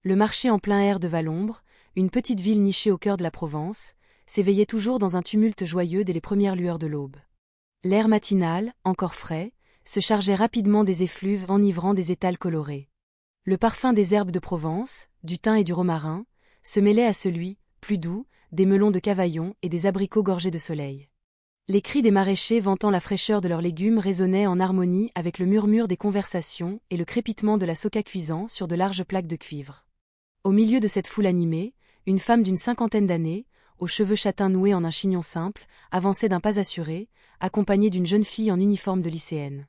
Le marché en plein air de Valombre, une petite ville nichée au cœur de la Provence, s'éveillait toujours dans un tumulte joyeux dès les premières lueurs de l'aube. L'air matinal, encore frais, se chargeait rapidement des effluves enivrant des étals colorés. Le parfum des herbes de Provence, du thym et du romarin, se mêlait à celui, plus doux, des melons de Cavaillon et des abricots gorgés de soleil. Les cris des maraîchers vantant la fraîcheur de leurs légumes résonnaient en harmonie avec le murmure des conversations et le crépitement de la soca cuisant sur de larges plaques de cuivre. Au milieu de cette foule animée, une femme d'une 50aine d'années, aux cheveux châtains noués en un chignon simple, avançait d'un pas assuré, accompagnée d'une jeune fille en uniforme de lycéenne.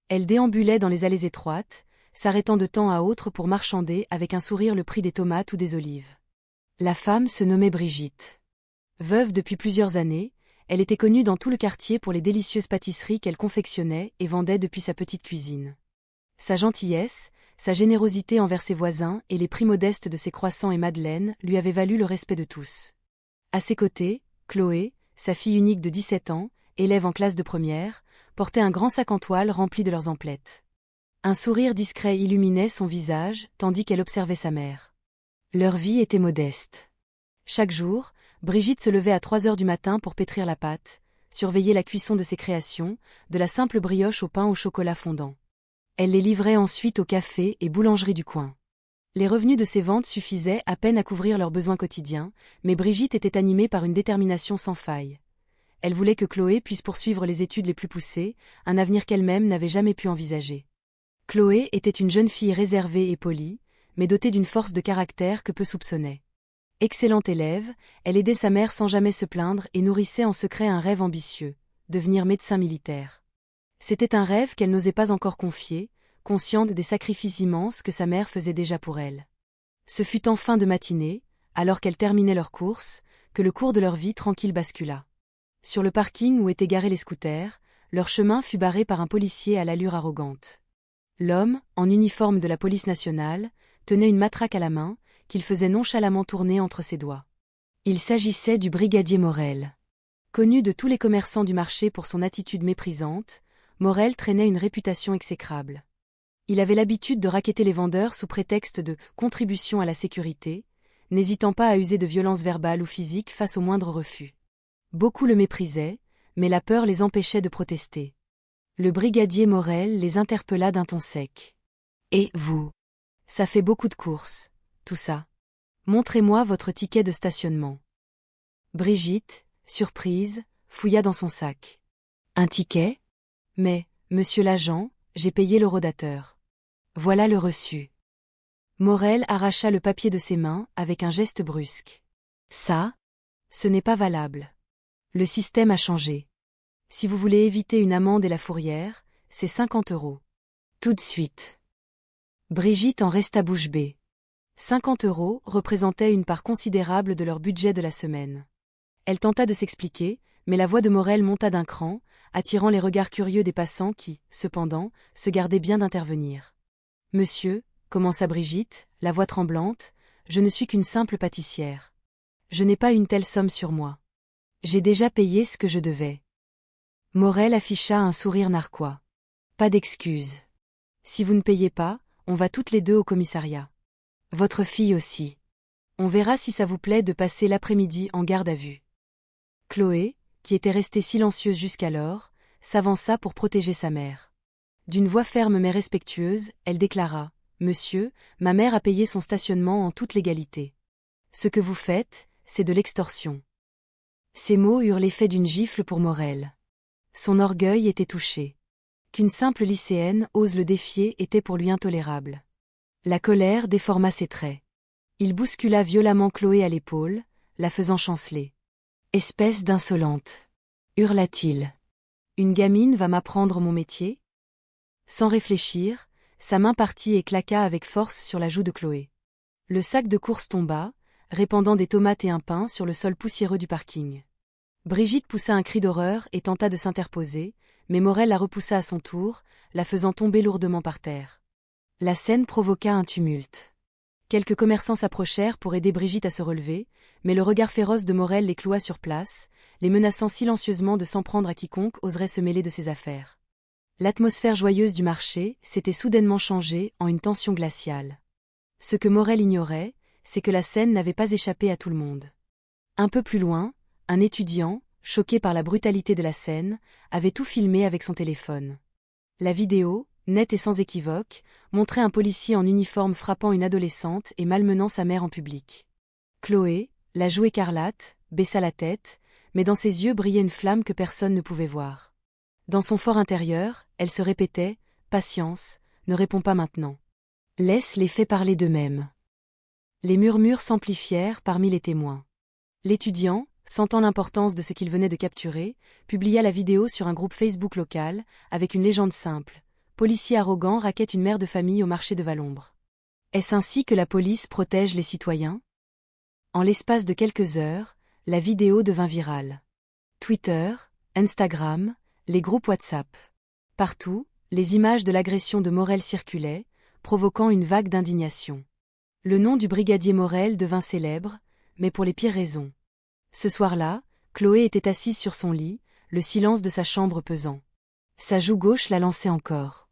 Elle déambulait dans les allées étroites, s'arrêtant de temps à autre pour marchander avec un sourire le prix des tomates ou des olives. La femme se nommait Brigitte. Veuve depuis plusieurs années, elle était connue dans tout le quartier pour les délicieuses pâtisseries qu'elle confectionnait et vendait depuis sa petite cuisine. Sa gentillesse, sa générosité envers ses voisins et les prix modestes de ses croissants et madeleines lui avaient valu le respect de tous. À ses côtés, Chloé, sa fille unique de 17 ans, élève en classe de première, portait un grand sac en toile rempli de leurs emplettes. Un sourire discret illuminait son visage tandis qu'elle observait sa mère. Leur vie était modeste. Chaque jour, Brigitte se levait à 3 heures du matin pour pétrir la pâte, surveiller la cuisson de ses créations, de la simple brioche au pain au chocolat fondant. Elle les livrait ensuite aux cafés et boulangeries du coin. Les revenus de ses ventes suffisaient à peine à couvrir leurs besoins quotidiens, mais Brigitte était animée par une détermination sans faille. Elle voulait que Chloé puisse poursuivre les études les plus poussées, un avenir qu'elle-même n'avait jamais pu envisager. Chloé était une jeune fille réservée et polie, mais dotée d'une force de caractère que peu soupçonnaient. Excellente élève, elle aidait sa mère sans jamais se plaindre et nourrissait en secret un rêve ambitieux, devenir médecin militaire. C'était un rêve qu'elle n'osait pas encore confier, consciente des sacrifices immenses que sa mère faisait déjà pour elle. Ce fut en fin de matinée, alors qu'elles terminaient leur course, que le cours de leur vie tranquille bascula. Sur le parking où étaient garés les scooters, leur chemin fut barré par un policier à l'allure arrogante. L'homme, en uniforme de la police nationale, tenait une matraque à la main, qu'il faisait nonchalamment tourner entre ses doigts. Il s'agissait du brigadier Morel. Connu de tous les commerçants du marché pour son attitude méprisante, Morel traînait une réputation exécrable. Il avait l'habitude de racketter les vendeurs sous prétexte de « contribution à la sécurité », n'hésitant pas à user de violences verbales ou physiques face au moindre refus. Beaucoup le méprisaient, mais la peur les empêchait de protester. Le brigadier Morel les interpella d'un ton sec. « Et vous? Ça fait beaucoup de courses, tout ça. Montrez-moi votre ticket de stationnement. » Brigitte, surprise, fouilla dans son sac. « Un ticket? Mais, monsieur l'agent, j'ai payé le rodateur. Voilà le reçu. » Morel arracha le papier de ses mains avec un geste brusque. « Ça? Ce n'est pas valable. Le système a changé. Si vous voulez éviter une amende et la fourrière, c'est 50 €. Tout de suite. » Brigitte en resta bouche bée. 50 € représentaient une part considérable de leur budget de la semaine. Elle tenta de s'expliquer, mais la voix de Morel monta d'un cran, attirant les regards curieux des passants qui, cependant, se gardaient bien d'intervenir. « Monsieur, » commença Brigitte, la voix tremblante, « je ne suis qu'une simple pâtissière. Je n'ai pas une telle somme sur moi. J'ai déjà payé ce que je devais. » Morel afficha un sourire narquois. « Pas d'excuse. Si vous ne payez pas, on va toutes les deux au commissariat. Votre fille aussi. On verra si ça vous plaît de passer l'après-midi en garde à vue. » Chloé, qui était restée silencieuse jusqu'alors, s'avança pour protéger sa mère. D'une voix ferme mais respectueuse, elle déclara « Monsieur, ma mère a payé son stationnement en toute légalité. Ce que vous faites, c'est de l'extorsion. » Ces mots eurent l'effet d'une gifle pour Morel. Son orgueil était touché. Qu'une simple lycéenne ose le défier était pour lui intolérable. La colère déforma ses traits. Il bouscula violemment Chloé à l'épaule, la faisant chanceler. « Espèce d'insolente !» hurla-t-il. « Une gamine va m'apprendre mon métier ?» Sans réfléchir, sa main partit et claqua avec force sur la joue de Chloé. Le sac de course tomba, répandant des tomates et un pain sur le sol poussiéreux du parking. Brigitte poussa un cri d'horreur et tenta de s'interposer, mais Morel la repoussa à son tour, la faisant tomber lourdement par terre. La scène provoqua un tumulte. Quelques commerçants s'approchèrent pour aider Brigitte à se relever, mais le regard féroce de Morel les cloua sur place, les menaçant silencieusement de s'en prendre à quiconque oserait se mêler de ses affaires. L'atmosphère joyeuse du marché s'était soudainement changée en une tension glaciale. Ce que Morel ignorait, c'est que la scène n'avait pas échappé à tout le monde. Un peu plus loin, un étudiant, choqué par la brutalité de la scène, avait tout filmé avec son téléphone. La vidéo, nette et sans équivoque, montrait un policier en uniforme frappant une adolescente et malmenant sa mère en public. Chloé, la joue écarlate, baissa la tête, mais dans ses yeux brillait une flamme que personne ne pouvait voir. Dans son fort intérieur, elle se répétait « Patience, ne réponds pas maintenant. Laisse les faits parler d'eux-mêmes. » Les murmures s'amplifièrent parmi les témoins. L'étudiant, sentant l'importance de ce qu'il venait de capturer, publia la vidéo sur un groupe Facebook local, avec une légende simple. Policier arrogant raquette une mère de famille au marché de Valombre. Est-ce ainsi que la police protège les citoyens? En l'espace de quelques heures, la vidéo devint virale. Twitter, Instagram, les groupes WhatsApp. Partout, les images de l'agression de Morel circulaient, provoquant une vague d'indignation. Le nom du brigadier Morel devint célèbre, mais pour les pires raisons. Ce soir-là, Chloé était assise sur son lit, le silence de sa chambre pesant. Sa joue gauche la lançait encore.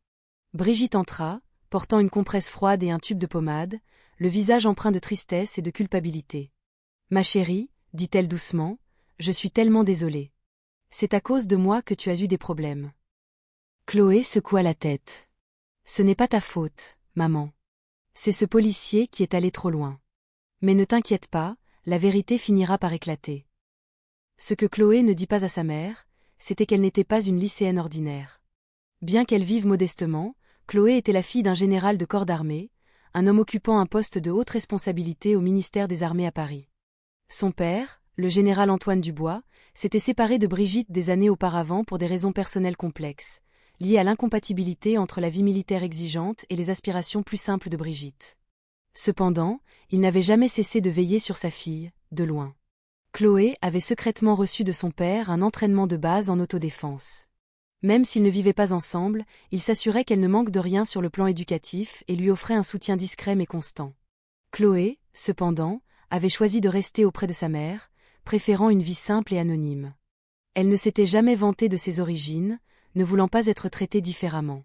Brigitte entra, portant une compresse froide et un tube de pommade, le visage empreint de tristesse et de culpabilité. « Ma chérie, dit-elle doucement, je suis tellement désolée. C'est à cause de moi que tu as eu des problèmes. » Chloé secoua la tête. « Ce n'est pas ta faute, maman. C'est ce policier qui est allé trop loin. Mais ne t'inquiète pas, la vérité finira par éclater. » Ce que Chloé ne dit pas à sa mère, c'était qu'elle n'était pas une lycéenne ordinaire. Bien qu'elle vive modestement, Chloé était la fille d'un général de corps d'armée, un homme occupant un poste de haute responsabilité au ministère des Armées à Paris. Son père, le général Antoine Dubois, s'était séparé de Brigitte des années auparavant pour des raisons personnelles complexes, liées à l'incompatibilité entre la vie militaire exigeante et les aspirations plus simples de Brigitte. Cependant, il n'avait jamais cessé de veiller sur sa fille, de loin. Chloé avait secrètement reçu de son père un entraînement de base en autodéfense. Même s'ils ne vivaient pas ensemble, il s'assurait qu'elle ne manque de rien sur le plan éducatif et lui offrait un soutien discret mais constant. Chloé, cependant, avait choisi de rester auprès de sa mère, préférant une vie simple et anonyme. Elle ne s'était jamais vantée de ses origines, ne voulant pas être traitée différemment.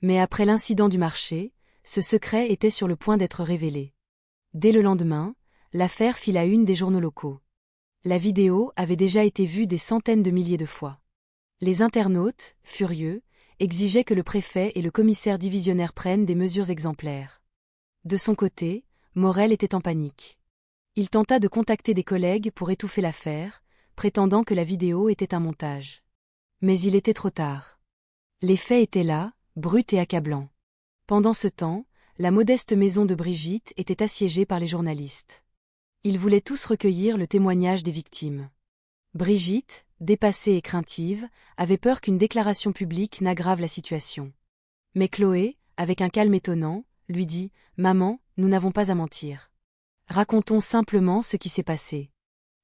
Mais après l'incident du marché, ce secret était sur le point d'être révélé. Dès le lendemain, l'affaire fit la une des journaux locaux. La vidéo avait déjà été vue des centaines de milliers de fois. Les internautes, furieux, exigeaient que le préfet et le commissaire divisionnaire prennent des mesures exemplaires. De son côté, Morel était en panique. Il tenta de contacter des collègues pour étouffer l'affaire, prétendant que la vidéo était un montage. Mais il était trop tard. Les faits étaient là, bruts et accablants. Pendant ce temps, la modeste maison de Brigitte était assiégée par les journalistes. Ils voulaient tous recueillir le témoignage des victimes. Brigitte, dépassée et craintive, avait peur qu'une déclaration publique n'aggrave la situation. Mais Chloé, avec un calme étonnant, lui dit « Maman, nous n'avons pas à mentir. Racontons simplement ce qui s'est passé.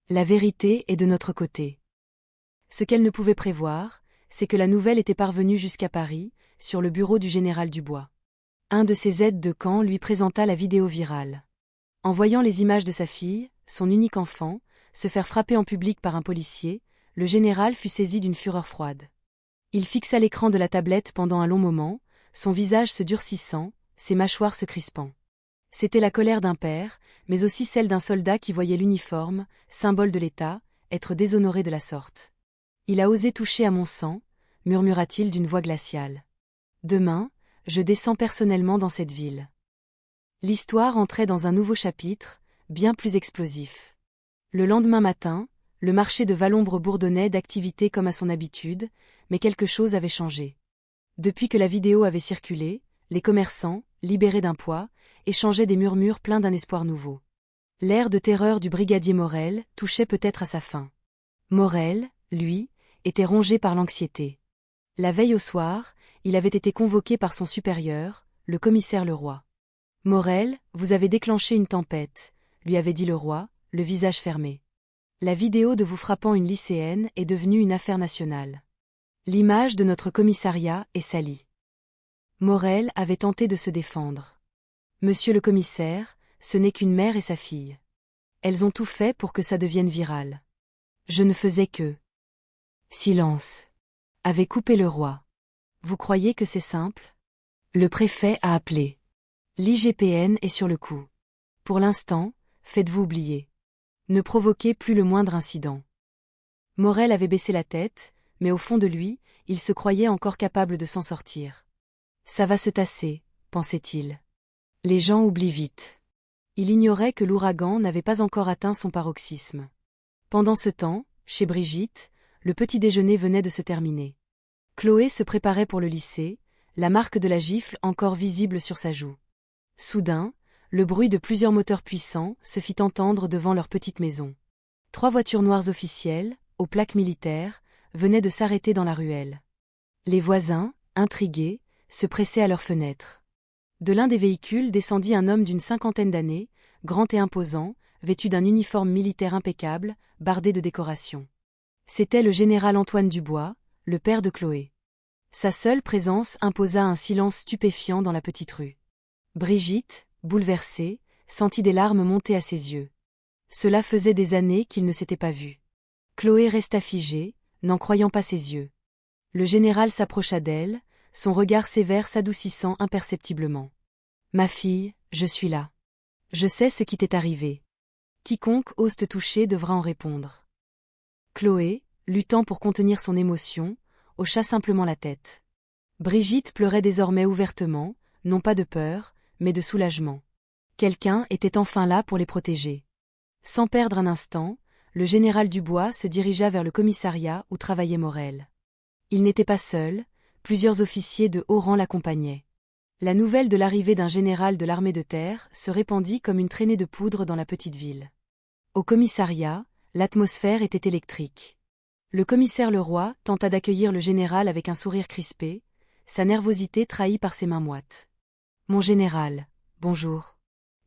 La vérité est de notre côté. » Ce qu'elle ne pouvait prévoir, c'est que la nouvelle était parvenue jusqu'à Paris, sur le bureau du général Dubois. Un de ses aides de camp lui présenta la vidéo virale. En voyant les images de sa fille, son unique enfant, se faire frapper en public par un policier, le général fut saisi d'une fureur froide. Il fixa l'écran de la tablette pendant un long moment, son visage se durcissant, ses mâchoires se crispant. C'était la colère d'un père, mais aussi celle d'un soldat qui voyait l'uniforme, symbole de l'État, être déshonoré de la sorte. « Il a osé toucher à mon sang », murmura-t-il d'une voix glaciale. « Demain, je descends personnellement dans cette ville. » L'histoire entrait dans un nouveau chapitre, bien plus explosif. Le lendemain matin, le marché de Valombre bourdonnait d'activité comme à son habitude, mais quelque chose avait changé. Depuis que la vidéo avait circulé, les commerçants, libérés d'un poids, échangeaient des murmures pleins d'un espoir nouveau. L'air de terreur du brigadier Morel touchait peut-être à sa fin. Morel, lui, était rongé par l'anxiété. La veille au soir, il avait été convoqué par son supérieur, le commissaire Leroy. « Morel, vous avez déclenché une tempête », lui avait dit le roi, le visage fermé. La vidéo de vous frappant une lycéenne est devenue une affaire nationale. L'image de notre commissariat est salie. Morel avait tenté de se défendre. Monsieur le commissaire, ce n'est qu'une mère et sa fille. Elles ont tout fait pour que ça devienne viral. Je ne faisais que... Silence. Avait coupé le roi. Vous croyez que c'est simple? Le préfet a appelé. L'IGPN est sur le coup. Pour l'instant, faites-vous oublier. Ne provoquez plus le moindre incident. Morel avait baissé la tête, mais au fond de lui, il se croyait encore capable de s'en sortir. Ça va se tasser, pensait-il. Les gens oublient vite. Il ignorait que l'ouragan n'avait pas encore atteint son paroxysme. Pendant ce temps, chez Brigitte, le petit déjeuner venait de se terminer. Chloé se préparait pour le lycée, la marque de la gifle encore visible sur sa joue. Soudain, le bruit de plusieurs moteurs puissants se fit entendre devant leur petite maison. 3 voitures noires officielles, aux plaques militaires, venaient de s'arrêter dans la ruelle. Les voisins, intrigués, se pressaient à leurs fenêtres. De l'un des véhicules descendit un homme d'une 50aine d'années, grand et imposant, vêtu d'un uniforme militaire impeccable, bardé de décorations. C'était le général Antoine Dubois, le père de Chloé. Sa seule présence imposa un silence stupéfiant dans la petite rue. Brigitte, bouleversée, sentit des larmes monter à ses yeux. Cela faisait des années qu'ils ne s'étaient pas vus. Chloé resta figée, n'en croyant pas ses yeux. Le général s'approcha d'elle, son regard sévère s'adoucissant imperceptiblement. « Ma fille, je suis là. Je sais ce qui t'est arrivé. Quiconque ose te toucher devra en répondre. » Chloé, luttant pour contenir son émotion, hocha simplement la tête. Brigitte pleurait désormais ouvertement, non pas de peur, mais de soulagement. Quelqu'un était enfin là pour les protéger. Sans perdre un instant, le général Dubois se dirigea vers le commissariat où travaillait Morel. Il n'était pas seul, plusieurs officiers de haut rang l'accompagnaient. La nouvelle de l'arrivée d'un général de l'armée de terre se répandit comme une traînée de poudre dans la petite ville. Au commissariat, l'atmosphère était électrique. Le commissaire Leroy tenta d'accueillir le général avec un sourire crispé, sa nervosité trahie par ses mains moites. « Mon général, bonjour.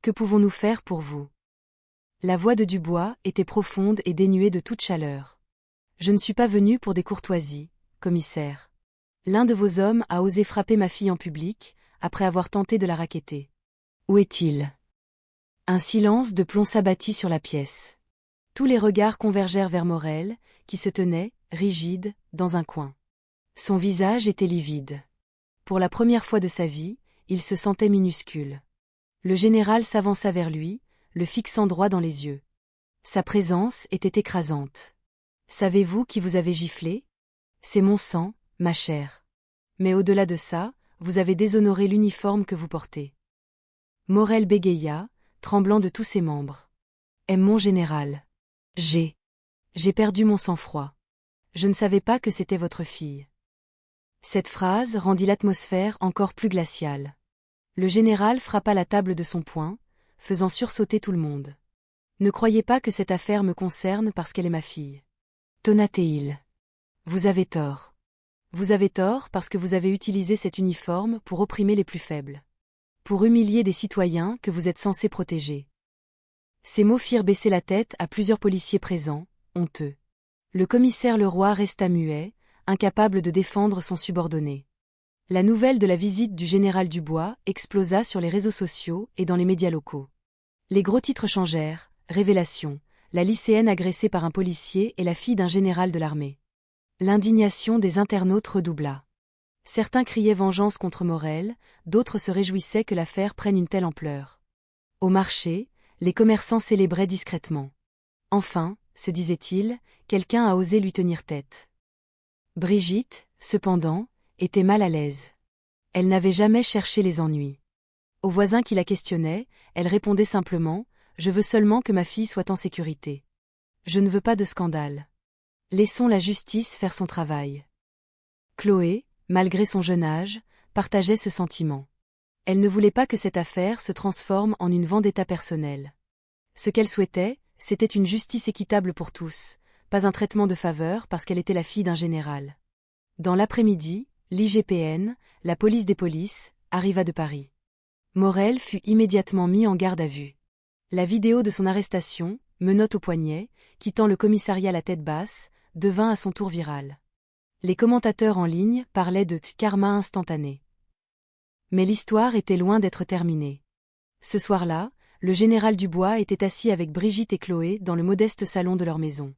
Que pouvons-nous faire pour vous ?» La voix de Dubois était profonde et dénuée de toute chaleur. « Je ne suis pas venu pour des courtoisies, commissaire. L'un de vos hommes a osé frapper ma fille en public, après avoir tenté de la racketter. Où est-il » Un silence de plomb s'abattit sur la pièce. Tous les regards convergèrent vers Morel, qui se tenait, rigide, dans un coin. Son visage était livide. Pour la première fois de sa vie, il se sentait minuscule. Le général s'avança vers lui, le fixant droit dans les yeux. Sa présence était écrasante. « Savez-vous qui vous avez giflé ? C'est mon sang, ma chair. Mais au-delà de ça, vous avez déshonoré l'uniforme que vous portez. » Morel bégaya, tremblant de tous ses membres. « Mon général. J'ai perdu mon sang-froid. Je ne savais pas que c'était votre fille. » Cette phrase rendit l'atmosphère encore plus glaciale. Le général frappa la table de son poing, faisant sursauter tout le monde. « Ne croyez pas que cette affaire me concerne parce qu'elle est ma fille. » Tonnatait-il. « Vous avez tort. Vous avez tort parce que vous avez utilisé cet uniforme pour opprimer les plus faibles. Pour humilier des citoyens que vous êtes censés protéger. » Ces mots firent baisser la tête à plusieurs policiers présents, honteux. Le commissaire Leroy resta muet, incapable de défendre son subordonné. La nouvelle de la visite du général Dubois explosa sur les réseaux sociaux et dans les médias locaux. Les gros titres changèrent, révélation, la lycéenne agressée par un policier et la fille d'un général de l'armée. L'indignation des internautes redoubla. Certains criaient vengeance contre Morel, d'autres se réjouissaient que l'affaire prenne une telle ampleur. Au marché, les commerçants célébraient discrètement. Enfin, se disait-il, quelqu'un a osé lui tenir tête. Brigitte, cependant, était mal à l'aise. Elle n'avait jamais cherché les ennuis. Aux voisins qui la questionnaient, elle répondait simplement « Je veux seulement que ma fille soit en sécurité. Je ne veux pas de scandale. Laissons la justice faire son travail. » Chloé, malgré son jeune âge, partageait ce sentiment. Elle ne voulait pas que cette affaire se transforme en une vendetta personnelle. Ce qu'elle souhaitait, c'était une justice équitable pour tous, pas un traitement de faveur parce qu'elle était la fille d'un général. Dans l'après-midi, l'IGPN, la police des polices, arriva de Paris. Morel fut immédiatement mis en garde à vue. La vidéo de son arrestation, menottes au poignet, quittant le commissariat la tête basse, devint à son tour virale. Les commentateurs en ligne parlaient de « karma instantané ». Mais l'histoire était loin d'être terminée. Ce soir-là, le général Dubois était assis avec Brigitte et Chloé dans le modeste salon de leur maison.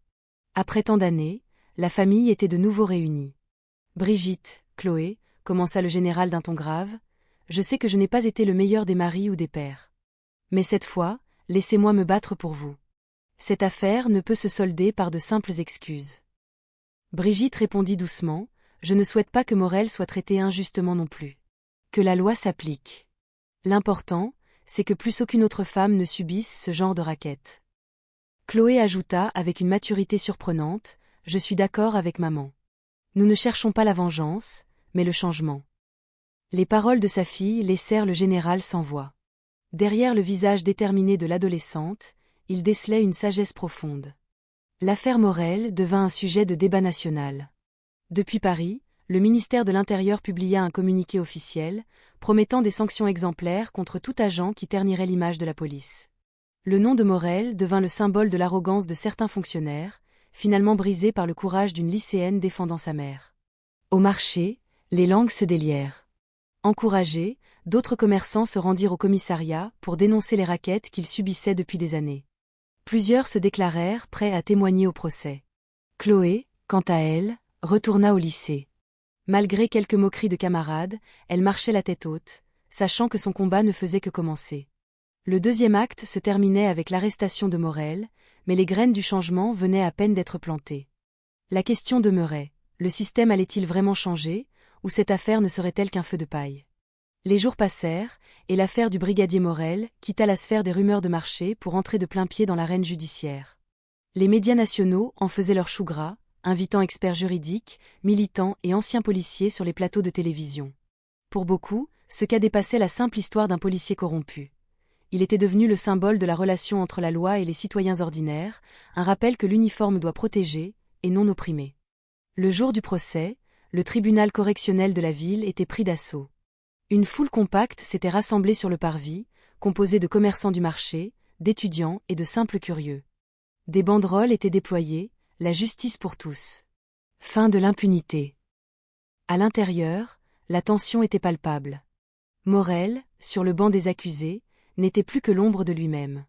Après tant d'années, la famille était de nouveau réunie. « Brigitte, Chloé, commença le général d'un ton grave, je sais que je n'ai pas été le meilleur des maris ou des pères. Mais cette fois, laissez-moi me battre pour vous. Cette affaire ne peut se solder par de simples excuses. Brigitte répondit doucement, je ne souhaite pas que Morel soit traité injustement non plus. Que la loi s'applique. L'important, c'est que plus aucune autre femme ne subisse ce genre de racket. Chloé ajouta avec une maturité surprenante, je suis d'accord avec maman. Nous ne cherchons pas la vengeance, mais le changement. Les paroles de sa fille laissèrent le général sans voix. Derrière le visage déterminé de l'adolescente, il décelait une sagesse profonde. L'affaire Morel devint un sujet de débat national. Depuis Paris, le ministère de l'Intérieur publia un communiqué officiel, promettant des sanctions exemplaires contre tout agent qui ternirait l'image de la police. Le nom de Morel devint le symbole de l'arrogance de certains fonctionnaires, finalement brisé par le courage d'une lycéenne défendant sa mère. Au marché, les langues se délièrent. Encouragés, d'autres commerçants se rendirent au commissariat pour dénoncer les rackettes qu'ils subissaient depuis des années. Plusieurs se déclarèrent prêts à témoigner au procès. Chloé, quant à elle, retourna au lycée. Malgré quelques moqueries de camarades, elle marchait la tête haute, sachant que son combat ne faisait que commencer. Le deuxième acte se terminait avec l'arrestation de Morel, mais les graines du changement venaient à peine d'être plantées. La question demeurait, le système allait-il vraiment changer, ou cette affaire ne serait-elle qu'un feu de paille? Les jours passèrent, et l'affaire du brigadier Morel quitta la sphère des rumeurs de marché pour entrer de plain-pied dans l'arène judiciaire. Les médias nationaux en faisaient leur chou gras, invitant experts juridiques, militants et anciens policiers sur les plateaux de télévision. Pour beaucoup, ce cas dépassait la simple histoire d'un policier corrompu. Il était devenu le symbole de la relation entre la loi et les citoyens ordinaires, un rappel que l'uniforme doit protéger, et non opprimer. Le jour du procès, le tribunal correctionnel de la ville était pris d'assaut. Une foule compacte s'était rassemblée sur le parvis, composée de commerçants du marché, d'étudiants et de simples curieux. Des banderoles étaient déployées, la justice pour tous. Fin de l'impunité. À l'intérieur, la tension était palpable. Morel, sur le banc des accusés, n'était plus que l'ombre de lui-même.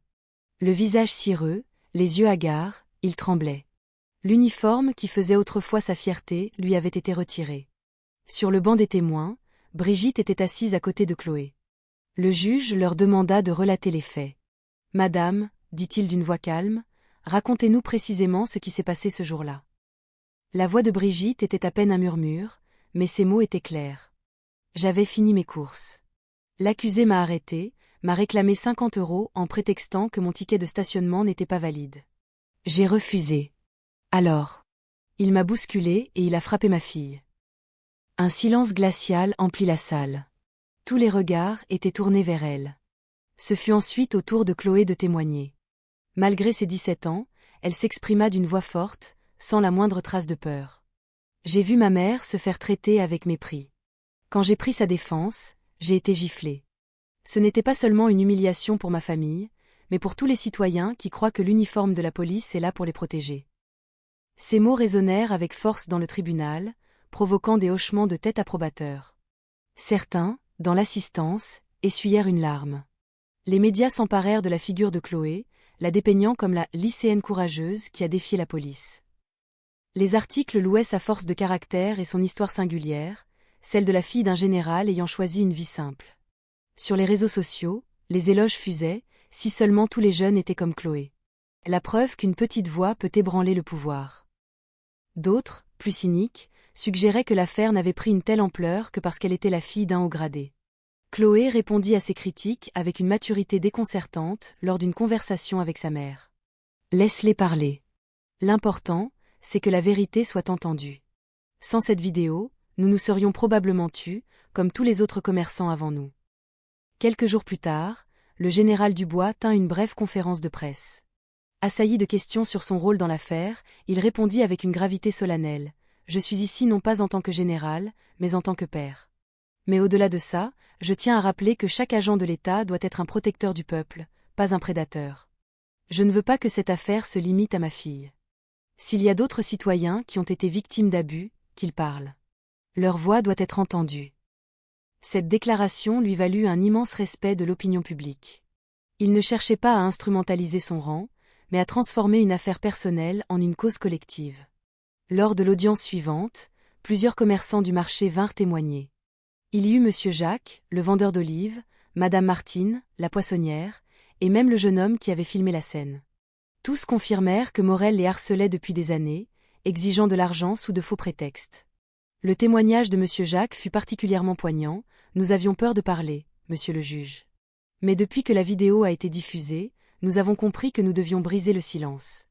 Le visage cireux, les yeux hagards, il tremblait. L'uniforme qui faisait autrefois sa fierté lui avait été retiré. Sur le banc des témoins, Brigitte était assise à côté de Chloé. Le juge leur demanda de relater les faits. « Madame, dit-il d'une voix calme, racontez-nous précisément ce qui s'est passé ce jour-là. » La voix de Brigitte était à peine un murmure, mais ses mots étaient clairs. « J'avais fini mes courses. L'accusé m'a arrêté, m'a réclamé 50 € en prétextant que mon ticket de stationnement n'était pas valide. J'ai refusé. Alors, il m'a bousculé et il a frappé ma fille. » Un silence glacial emplit la salle. Tous les regards étaient tournés vers elle. Ce fut ensuite au tour de Chloé de témoigner. Malgré ses 17 ans, elle s'exprima d'une voix forte, sans la moindre trace de peur. J'ai vu ma mère se faire traiter avec mépris. Quand j'ai pris sa défense, j'ai été giflée. Ce n'était pas seulement une humiliation pour ma famille, mais pour tous les citoyens qui croient que l'uniforme de la police est là pour les protéger. Ces mots résonnèrent avec force dans le tribunal, provoquant des hochements de tête approbateurs. Certains, dans l'assistance, essuyèrent une larme. Les médias s'emparèrent de la figure de Chloé, la dépeignant comme la lycéenne courageuse qui a défié la police. Les articles louaient sa force de caractère et son histoire singulière, celle de la fille d'un général ayant choisi une vie simple. Sur les réseaux sociaux, les éloges fusaient, si seulement tous les jeunes étaient comme Chloé. La preuve qu'une petite voix peut ébranler le pouvoir. D'autres, plus cyniques, suggéraient que l'affaire n'avait pris une telle ampleur que parce qu'elle était la fille d'un haut gradé. Chloé répondit à ces critiques avec une maturité déconcertante lors d'une conversation avec sa mère. Laisse-les parler. L'important, c'est que la vérité soit entendue. Sans cette vidéo, nous nous serions probablement tus, comme tous les autres commerçants avant nous. Quelques jours plus tard, le général Dubois tint une brève conférence de presse. Assailli de questions sur son rôle dans l'affaire, il répondit avec une gravité solennelle. « Je suis ici non pas en tant que général, mais en tant que père. Mais au-delà de ça, je tiens à rappeler que chaque agent de l'État doit être un protecteur du peuple, pas un prédateur. Je ne veux pas que cette affaire se limite à ma fille. S'il y a d'autres citoyens qui ont été victimes d'abus, qu'ils parlent. Leur voix doit être entendue. » Cette déclaration lui valut un immense respect de l'opinion publique. Il ne cherchait pas à instrumentaliser son rang, mais à transformer une affaire personnelle en une cause collective. Lors de l'audience suivante, plusieurs commerçants du marché vinrent témoigner. Il y eut monsieur Jacques, le vendeur d'olives, madame Martine, la poissonnière, et même le jeune homme qui avait filmé la scène. Tous confirmèrent que Morel les harcelait depuis des années, exigeant de l'argent sous de faux prétextes. Le témoignage de monsieur Jacques fut particulièrement poignant, nous avions peur de parler, monsieur le juge. Mais depuis que la vidéo a été diffusée, nous avons compris que nous devions briser le silence.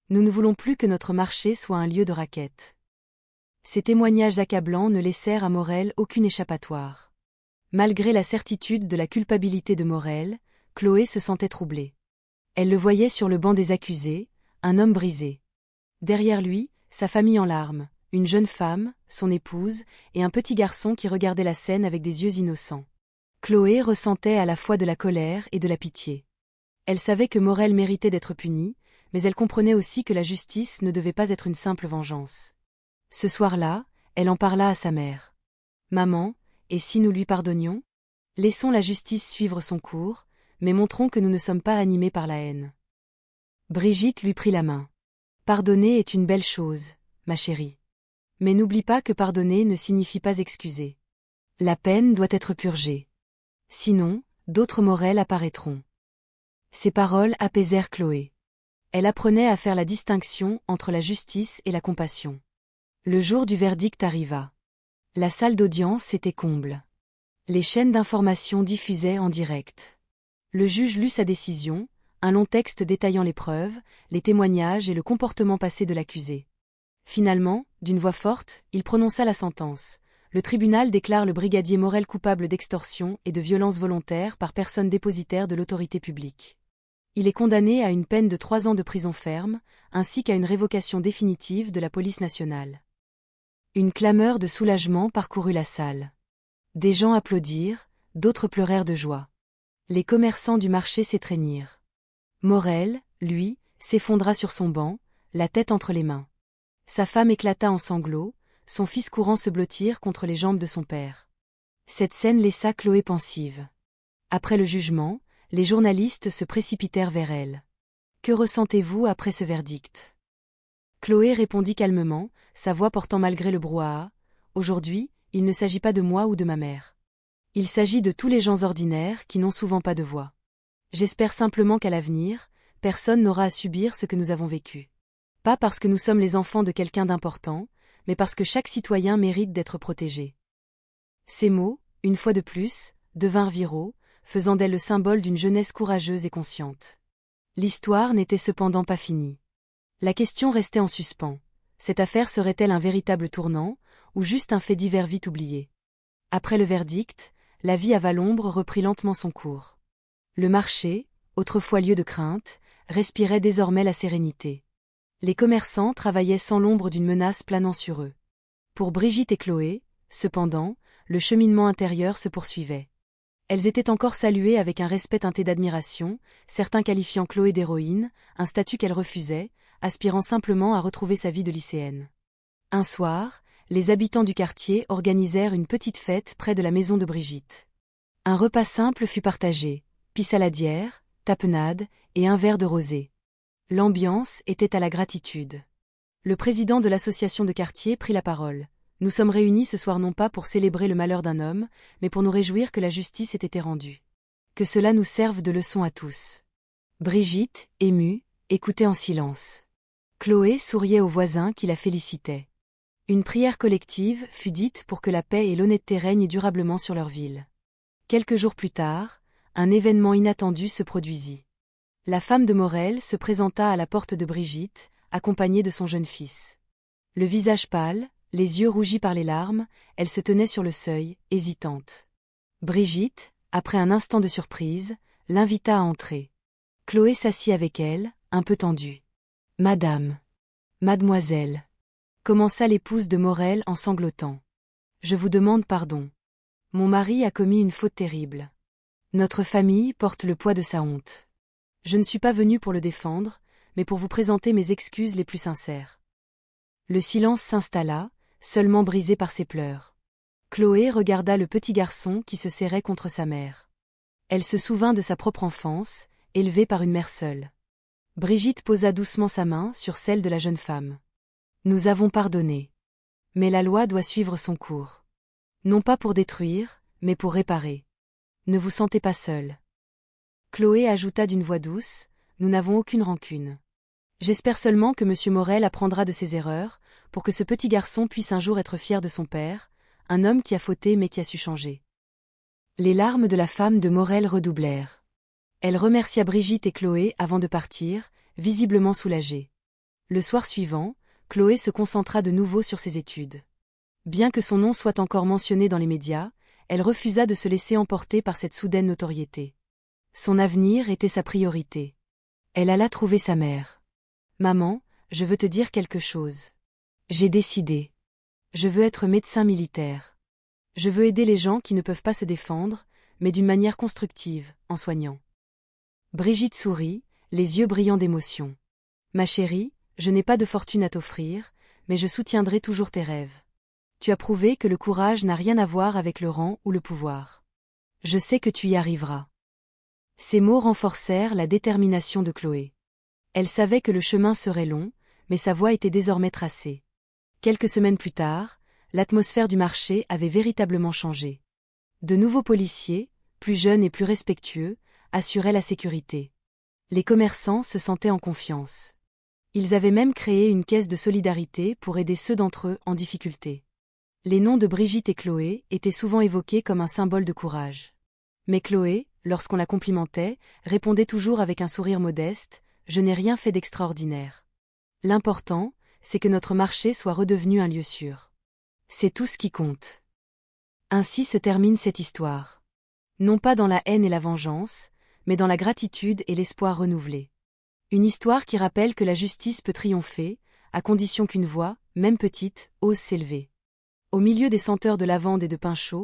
Nous ne voulons plus que notre marché soit un lieu de raquette. Ces témoignages accablants ne laissèrent à Morel aucune échappatoire. Malgré la certitude de la culpabilité de Morel, Chloé se sentait troublée. Elle le voyait sur le banc des accusés, un homme brisé. Derrière lui, sa famille en larmes, une jeune femme, son épouse, et un petit garçon qui regardait la scène avec des yeux innocents. Chloé ressentait à la fois de la colère et de la pitié. Elle savait que Morel méritait d'être puni, mais elle comprenait aussi que la justice ne devait pas être une simple vengeance. Ce soir-là, elle en parla à sa mère. « Maman, et si nous lui pardonnions ? Laissons la justice suivre son cours, mais montrons que nous ne sommes pas animés par la haine. » Brigitte lui prit la main. « Pardonner est une belle chose, ma chérie. Mais n'oublie pas que pardonner ne signifie pas excuser. La peine doit être purgée. Sinon, d'autres Morel apparaîtront. » Ces paroles apaisèrent Chloé. Elle apprenait à faire la distinction entre la justice et la compassion. Le jour du verdict arriva. La salle d'audience était comble. Les chaînes d'information diffusaient en direct. Le juge lut sa décision, un long texte détaillant les preuves, les témoignages et le comportement passé de l'accusé. Finalement, d'une voix forte, il prononça la sentence. Le tribunal déclare le brigadier Morel coupable d'extorsion et de violence volontaire par personne dépositaire de l'autorité publique. Il est condamné à une peine de 3 ans de prison ferme, ainsi qu'à une révocation définitive de la police nationale. Une clameur de soulagement parcourut la salle. Des gens applaudirent, d'autres pleurèrent de joie. Les commerçants du marché s'étreignirent. Morel, lui, s'effondra sur son banc, la tête entre les mains. Sa femme éclata en sanglots, son fils courant se blottir contre les jambes de son père. Cette scène laissa Chloé pensive. Après le jugement, les journalistes se précipitèrent vers elle. « Que ressentez-vous après ce verdict ?» Chloé répondit calmement, sa voix portant malgré le brouhaha. « Aujourd'hui, il ne s'agit pas de moi ou de ma mère. Il s'agit de tous les gens ordinaires qui n'ont souvent pas de voix. J'espère simplement qu'à l'avenir, personne n'aura à subir ce que nous avons vécu. Pas parce que nous sommes les enfants de quelqu'un d'important, mais parce que chaque citoyen mérite d'être protégé. » Ces mots, une fois de plus, devinrent viraux, faisant d'elle le symbole d'une jeunesse courageuse et consciente. L'histoire n'était cependant pas finie. La question restait en suspens. Cette affaire serait-elle un véritable tournant, ou juste un fait divers vite oublié? Après le verdict, la vie à Valombre reprit lentement son cours. Le marché, autrefois lieu de crainte, respirait désormais la sérénité. Les commerçants travaillaient sans l'ombre d'une menace planant sur eux. Pour Brigitte et Chloé, cependant, le cheminement intérieur se poursuivait. Elles étaient encore saluées avec un respect teinté d'admiration, certains qualifiant Chloé d'héroïne, un statut qu'elle refusait, aspirant simplement à retrouver sa vie de lycéenne. Un soir, les habitants du quartier organisèrent une petite fête près de la maison de Brigitte. Un repas simple fut partagé, pissaladière, tapenade et un verre de rosé. L'ambiance était à la gratitude. Le président de l'association de quartier prit la parole. « Nous sommes réunis ce soir non pas pour célébrer le malheur d'un homme, mais pour nous réjouir que la justice ait été rendue. Que cela nous serve de leçon à tous. » Brigitte, émue, écoutait en silence. Chloé souriait aux voisins qui la félicitaient. Une prière collective fut dite pour que la paix et l'honnêteté règnent durablement sur leur ville. Quelques jours plus tard, un événement inattendu se produisit. La femme de Morel se présenta à la porte de Brigitte, accompagnée de son jeune fils. Le visage pâle, les yeux rougis par les larmes, elle se tenait sur le seuil, hésitante. Brigitte, après un instant de surprise, l'invita à entrer. Chloé s'assit avec elle, un peu tendue. « Madame, mademoiselle » commença l'épouse de Morel en sanglotant. « Je vous demande pardon. Mon mari a commis une faute terrible. Notre famille porte le poids de sa honte. Je ne suis pas venue pour le défendre, mais pour vous présenter mes excuses les plus sincères. » Le silence s'installa, seulement brisé par ses pleurs. Chloé regarda le petit garçon qui se serrait contre sa mère. Elle se souvint de sa propre enfance, élevée par une mère seule. Brigitte posa doucement sa main sur celle de la jeune femme. « Nous avons pardonné. Mais la loi doit suivre son cours. Non pas pour détruire, mais pour réparer. Ne vous sentez pas seul. Chloé ajouta d'une voix douce, nous n'avons aucune rancune. J'espère seulement que M. Morel apprendra de ses erreurs, pour que ce petit garçon puisse un jour être fier de son père, un homme qui a fauté mais qui a su changer. Les larmes de la femme de Morel redoublèrent. Elle remercia Brigitte et Chloé avant de partir, visiblement soulagée. Le soir suivant, Chloé se concentra de nouveau sur ses études. Bien que son nom soit encore mentionné dans les médias, elle refusa de se laisser emporter par cette soudaine notoriété. Son avenir était sa priorité. Elle alla trouver sa mère. « Maman, je veux te dire quelque chose. J'ai décidé. Je veux être médecin militaire. Je veux aider les gens qui ne peuvent pas se défendre, mais d'une manière constructive, en soignant. » Brigitte sourit, les yeux brillants d'émotion. « Ma chérie, je n'ai pas de fortune à t'offrir, mais je soutiendrai toujours tes rêves. Tu as prouvé que le courage n'a rien à voir avec le rang ou le pouvoir. Je sais que tu y arriveras. » Ces mots renforcèrent la détermination de Chloé. Elle savait que le chemin serait long, mais sa voie était désormais tracée. Quelques semaines plus tard, l'atmosphère du marché avait véritablement changé. De nouveaux policiers, plus jeunes et plus respectueux, assuraient la sécurité. Les commerçants se sentaient en confiance. Ils avaient même créé une caisse de solidarité pour aider ceux d'entre eux en difficulté. Les noms de Brigitte et Chloé étaient souvent évoqués comme un symbole de courage. Mais Chloé, lorsqu'on la complimentait, répondait toujours avec un sourire modeste, « Je n'ai rien fait d'extraordinaire. L'important, c'est que notre marché soit redevenu un lieu sûr. C'est tout ce qui compte. » Ainsi se termine cette histoire. Non pas dans la haine et la vengeance, mais dans la gratitude et l'espoir renouvelé. Une histoire qui rappelle que la justice peut triompher, à condition qu'une voix, même petite, ose s'élever. Au milieu des senteurs de lavande et de pain chaud,